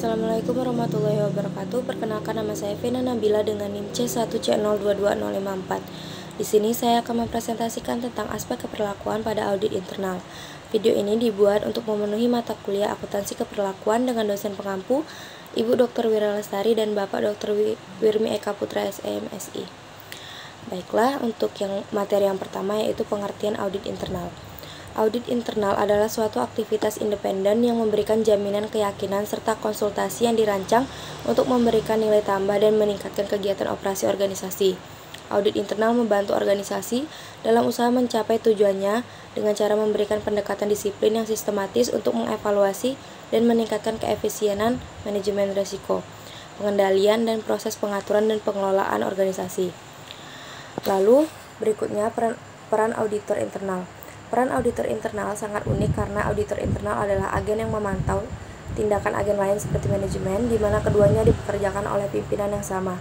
Assalamualaikum warahmatullahi wabarakatuh. Perkenalkan, nama saya Vena Nabila dengan NIM C1C022054. Di sini saya akan mempresentasikan tentang aspek keperlakuan pada audit internal. Video ini dibuat untuk memenuhi mata kuliah akuntansi keperlakuan dengan dosen pengampu Ibu Dr. Wira Lestari dan Bapak Dr. Wirmi Eka Putra SEMSI. Baiklah, untuk materi yang pertama yaitu pengertian audit internal. Audit internal adalah suatu aktivitas independen yang memberikan jaminan keyakinan serta konsultasi yang dirancang untuk memberikan nilai tambah dan meningkatkan kegiatan operasi organisasi. Audit internal membantu organisasi dalam usaha mencapai tujuannya dengan cara memberikan pendekatan disiplin yang sistematis untuk mengevaluasi dan meningkatkan keefisienan manajemen risiko, pengendalian dan proses pengaturan dan pengelolaan organisasi. Lalu berikutnya peran auditor internal. Peran auditor internal sangat unik karena auditor internal adalah agen yang memantau tindakan agen lain seperti manajemen, di mana keduanya dipekerjakan oleh pimpinan yang sama.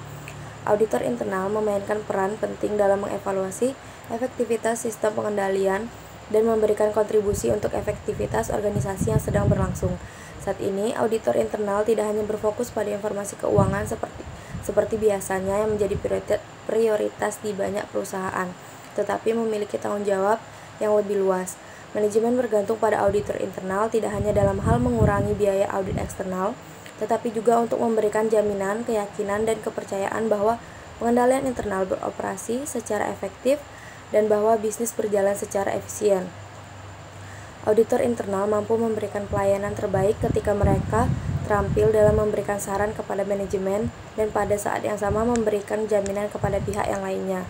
Auditor internal memainkan peran penting dalam mengevaluasi efektivitas sistem pengendalian dan memberikan kontribusi untuk efektivitas organisasi yang sedang berlangsung. Saat ini, auditor internal tidak hanya berfokus pada informasi keuangan seperti biasanya yang menjadi prioritas di banyak perusahaan, tetapi memiliki tanggung jawab yang lebih luas. Manajemen bergantung pada auditor internal tidak hanya dalam hal mengurangi biaya audit eksternal, tetapi juga untuk memberikan jaminan, keyakinan, dan kepercayaan bahwa pengendalian internal beroperasi secara efektif dan bahwa bisnis berjalan secara efisien. Auditor internal mampu memberikan pelayanan terbaik ketika mereka terampil dalam memberikan saran kepada manajemen dan pada saat yang sama memberikan jaminan kepada pihak yang lainnya.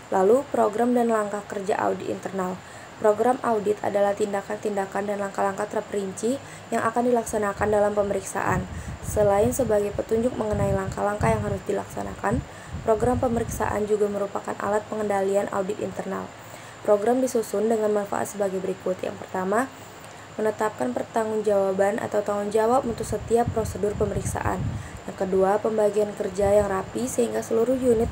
Lalu, program dan langkah kerja audit internal. Program audit adalah tindakan-tindakan dan langkah-langkah terperinci yang akan dilaksanakan dalam pemeriksaan. Selain sebagai petunjuk mengenai langkah-langkah yang harus dilaksanakan, program pemeriksaan juga merupakan alat pengendalian audit internal. Program disusun dengan manfaat sebagai berikut. Yang pertama, menetapkan pertanggungjawaban atau tanggung jawab untuk setiap prosedur pemeriksaan. Yang kedua, pembagian kerja yang rapi sehingga seluruh unit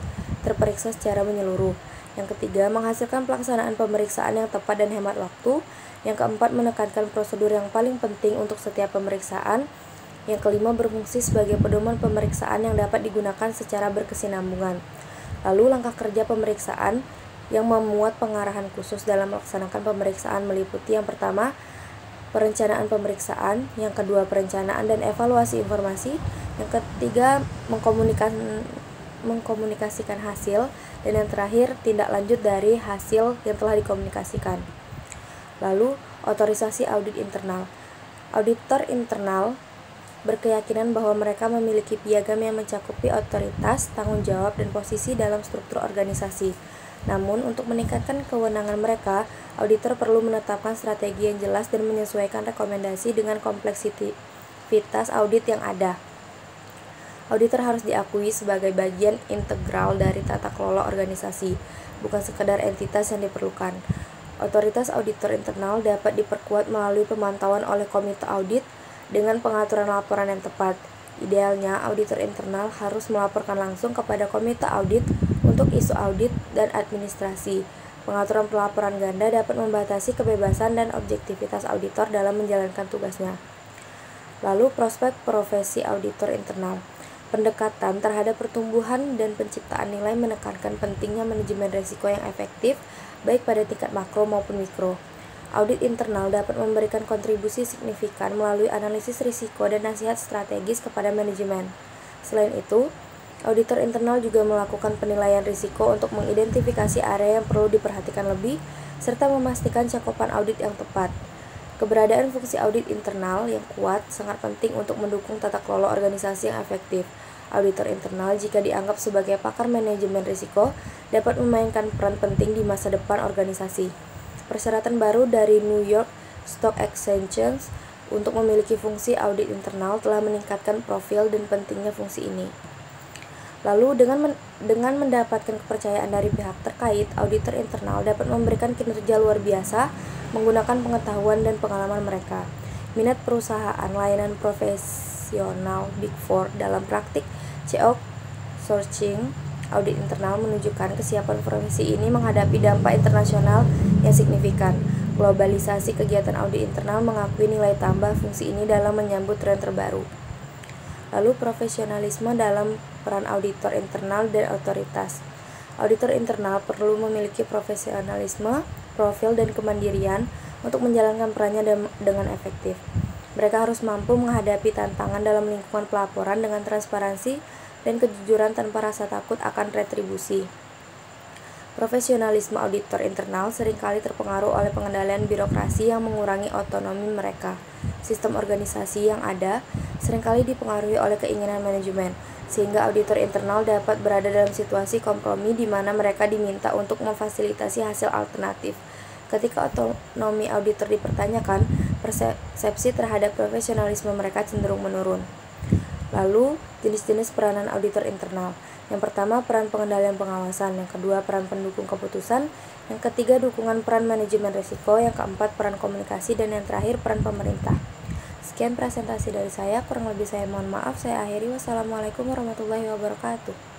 terperiksa secara menyeluruh. Yang ketiga, menghasilkan pelaksanaan pemeriksaan yang tepat dan hemat waktu. Yang keempat, menekankan prosedur yang paling penting untuk setiap pemeriksaan. Yang kelima, berfungsi sebagai pedoman pemeriksaan yang dapat digunakan secara berkesinambungan. Lalu, langkah kerja pemeriksaan yang memuat pengarahan khusus dalam melaksanakan pemeriksaan meliputi yang pertama, perencanaan pemeriksaan, yang kedua, perencanaan dan evaluasi informasi, yang ketiga, mengkomunikasikan hasil, dan yang terakhir, tindak lanjut dari hasil yang telah dikomunikasikan. Lalu, otorisasi audit internal. Auditor internal berkeyakinan bahwa mereka memiliki piagam yang mencakupi otoritas, tanggung jawab, dan posisi dalam struktur organisasi. Namun, untuk meningkatkan kewenangan mereka, auditor perlu menetapkan strategi yang jelas dan menyesuaikan rekomendasi dengan kompleksitas audit yang ada. Auditor harus diakui sebagai bagian integral dari tata kelola organisasi, bukan sekedar entitas yang diperlukan. Otoritas auditor internal dapat diperkuat melalui pemantauan oleh komite audit dengan pengaturan laporan yang tepat. Idealnya, auditor internal harus melaporkan langsung kepada komite audit untuk isu audit dan administrasi. Pengaturan pelaporan ganda dapat membatasi kebebasan dan objektivitas auditor dalam menjalankan tugasnya. Lalu, prospek profesi auditor internal. Pendekatan terhadap pertumbuhan dan penciptaan nilai menekankan pentingnya manajemen risiko yang efektif, baik pada tingkat makro maupun mikro. Audit internal dapat memberikan kontribusi signifikan melalui analisis risiko dan nasihat strategis kepada manajemen. Selain itu, auditor internal juga melakukan penilaian risiko untuk mengidentifikasi area yang perlu diperhatikan lebih, serta memastikan cakupan audit yang tepat. Keberadaan fungsi audit internal yang kuat sangat penting untuk mendukung tata kelola organisasi yang efektif. Auditor internal, jika dianggap sebagai pakar manajemen risiko, dapat memainkan peran penting di masa depan organisasi. Persyaratan baru dari New York Stock Exchange untuk memiliki fungsi audit internal telah meningkatkan profil dan pentingnya fungsi ini. Lalu, dengan mendapatkan kepercayaan dari pihak terkait, auditor internal dapat memberikan kinerja luar biasa menggunakan pengetahuan dan pengalaman mereka. Minat perusahaan layanan profesional Big Four dalam praktik CEO Sourcing audit internal menunjukkan kesiapan profesi ini menghadapi dampak internasional yang signifikan. Globalisasi kegiatan audit internal mengakui nilai tambah fungsi ini dalam menyambut tren terbaru. Lalu profesionalisme dalam peran auditor internal dan otoritas. Auditor internal perlu memiliki profesionalisme, profil, dan kemandirian untuk menjalankan perannya dengan efektif. Mereka harus mampu menghadapi tantangan dalam lingkungan pelaporan dengan transparansi dan kejujuran tanpa rasa takut akan retribusi. Profesionalisme auditor internal seringkali terpengaruh oleh pengendalian birokrasi yang mengurangi otonomi mereka. Sistem organisasi yang ada seringkali dipengaruhi oleh keinginan manajemen, sehingga auditor internal dapat berada dalam situasi kompromi di mana mereka diminta untuk memfasilitasi hasil alternatif. Ketika otonomi auditor dipertanyakan, persepsi terhadap profesionalisme mereka cenderung menurun. Lalu, jenis-jenis peranan auditor internal. Yang pertama, peran pengendalian pengawasan. Yang kedua, peran pendukung keputusan. Yang ketiga, dukungan peran manajemen risiko. Yang keempat, peran komunikasi. Dan yang terakhir, peran pemerintah. Sekian presentasi dari saya, kurang lebih saya mohon maaf. Saya akhiri. Wassalamualaikum warahmatullahi wabarakatuh.